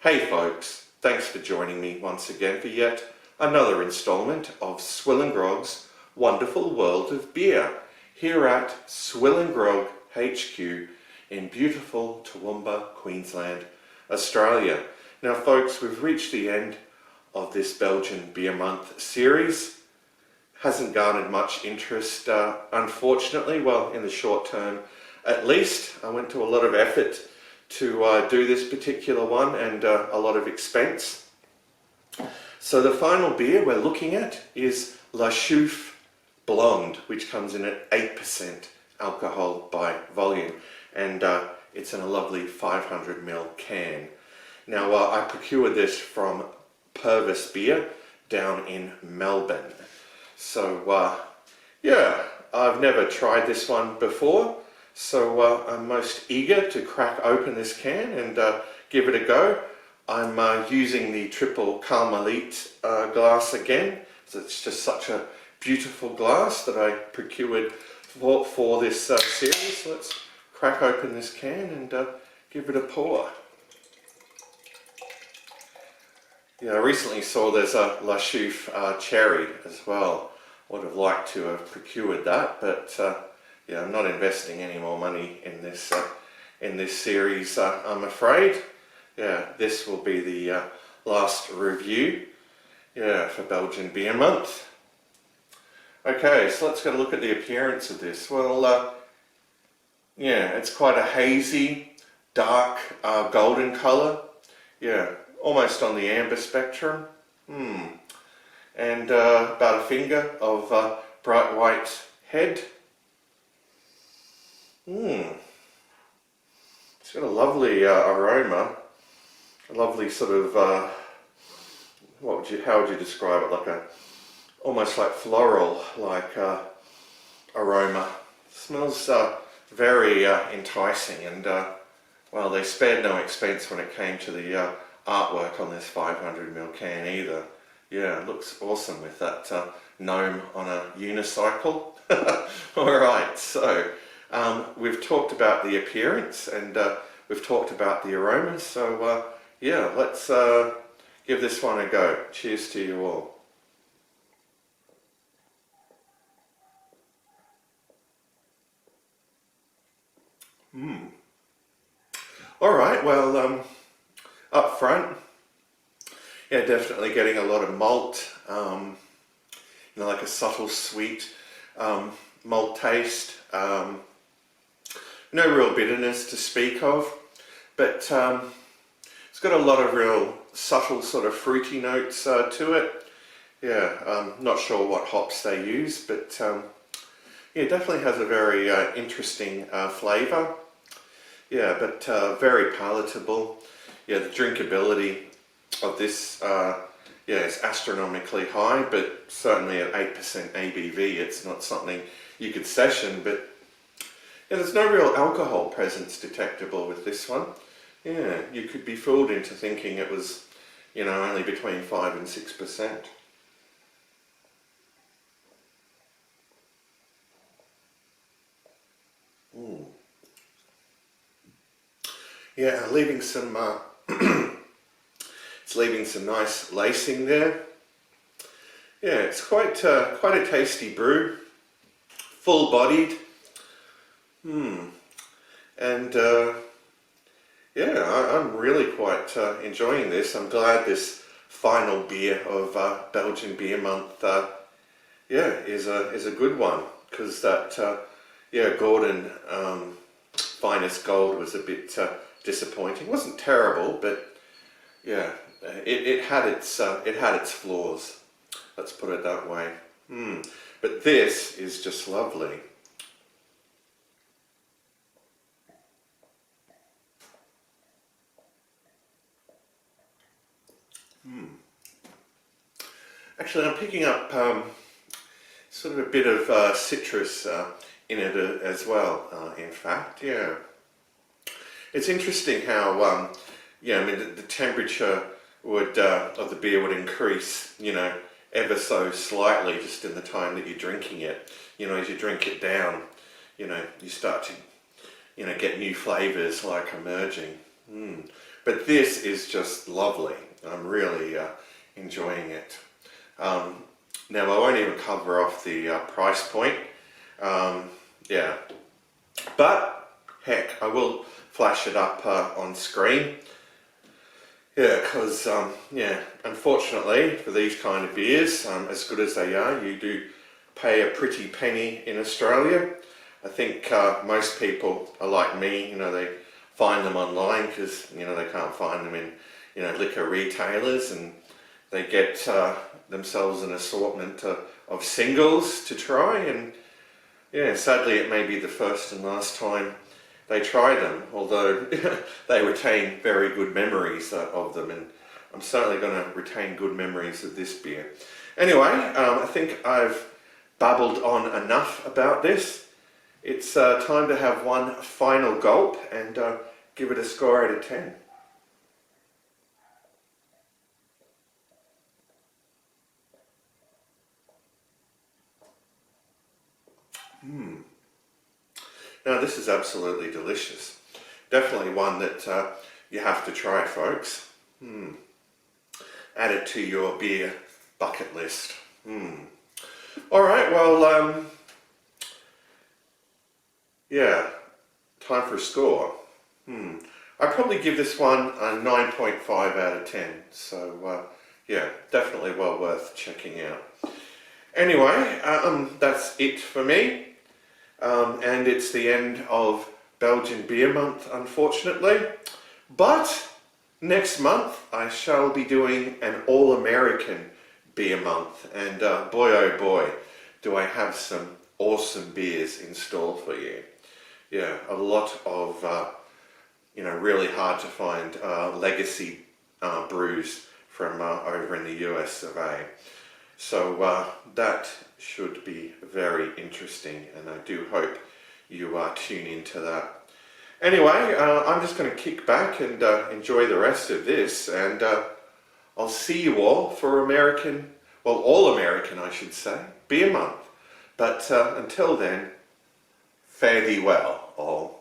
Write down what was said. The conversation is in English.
Hey folks, thanks for joining me once again for yet another installment of Swill and Grog's Wonderful World of Beer here at Swill and Grog HQ in beautiful Toowoomba, Queensland, Australia. Now folks, we've reached the end of this Belgian Beer Month series. Hasn't garnered much interest, unfortunately, well, in the short term at least. I went to a lot of effort to do this particular one and a lot of expense. So the final beer we're looking at is La Chouffe Blonde, which comes in at 8% alcohol by volume, and it's in a lovely 500ml can. Now I procured this from Purvis Beer down in Melbourne. So yeah, I've never tried this one before. So I'm most eager to crack open this can and give it a go. I'm using the triple Carmelite glass again. So it's just such a beautiful glass that I procured for this series. So let's crack open this can and give it a pour. Yeah, I recently saw there's a La Chouffe Cherry as well. Would have liked to have procured that, but yeah, I'm not investing any more money in this series, I'm afraid. Yeah, this will be the last review, yeah, for Belgian Beer Month. Okay, so let's get a look at the appearance of this. Well, yeah, it's quite a hazy, dark, golden colour. Yeah, almost on the amber spectrum. And about a finger of bright white head. It's got a lovely aroma, a lovely sort of, how would you describe it? Like almost like floral, like aroma. Smells very enticing, and well, they spared no expense when it came to the artwork on this 500ml can either. Yeah, it looks awesome with that gnome on a unicycle. Alright, so we've talked about the appearance and we've talked about the aromas, so yeah, let's give this one a go. Cheers to you all. Alright, well, up front, yeah, definitely getting a lot of malt, you know, like a subtle sweet malt taste. No real bitterness to speak of, but it's got a lot of real subtle sort of fruity notes to it. Yeah, I'm not sure what hops they use, but yeah, it definitely has a very interesting flavour. Yeah, but very palatable. Yeah, the drinkability of this yeah, is astronomically high, but certainly at 8% ABV, it's not something you could session, but yeah, there's no real alcohol presence detectable with this one. Yeah, you could be fooled into thinking it was, you know, only between 5 and 6%. Yeah, leaving some, it's leaving some nice lacing there. Yeah, it's quite a tasty brew, full-bodied. And yeah, I'm really quite enjoying this. I'm glad this final beer of Belgian Beer Month, yeah, is a good one, because that yeah, Gordon Finest Gold was a bit disappointing. It wasn't terrible, but yeah, it had its flaws. Let's put it that way. But this is just lovely. Actually, I'm picking up sort of a bit of citrus in it as well, in fact, yeah. It's interesting how, yeah, I mean, the temperature would of the beer would increase, you know, ever so slightly just in the time that you're drinking it. You know, as you drink it down, you know, you start to, you know, get new flavours like emerging. But this is just lovely. I'm really enjoying it. Now I won't even cover off the price point. Yeah, but heck, I will flash it up on screen. Yeah, because yeah, unfortunately for these kind of beers, as good as they are, you do pay a pretty penny in Australia. I think most people are like me, you know, they find them online because, you know, they can't find them in, you know, liquor retailers, and they get themselves an assortment of singles to try, and yeah, sadly it may be the first and last time they try them, although they retain very good memories of them, and I'm certainly going to retain good memories of this beer. Anyway, I think I've babbled on enough about this. It's time to have one final gulp and give it a score out of 10. Now this is absolutely delicious. Definitely one that you have to try, folks. Add it to your beer bucket list. Alright, well, yeah, time for a score. I'd probably give this one a 9.5 out of 10. So, yeah, definitely well worth checking out. Anyway, that's it for me. And it's the end of Belgian Beer Month, unfortunately. But next month I shall be doing an all-American beer month, and boy oh boy, do I have some awesome beers in store for you. Yeah, a lot of you know, really hard to find legacy brews from over in the US of A. So that should be very interesting, and I do hope you tune into that. Anyway, I'm just going to kick back and enjoy the rest of this, and I'll see you all for all American I should say, Beer Month. But until then, fare thee well all.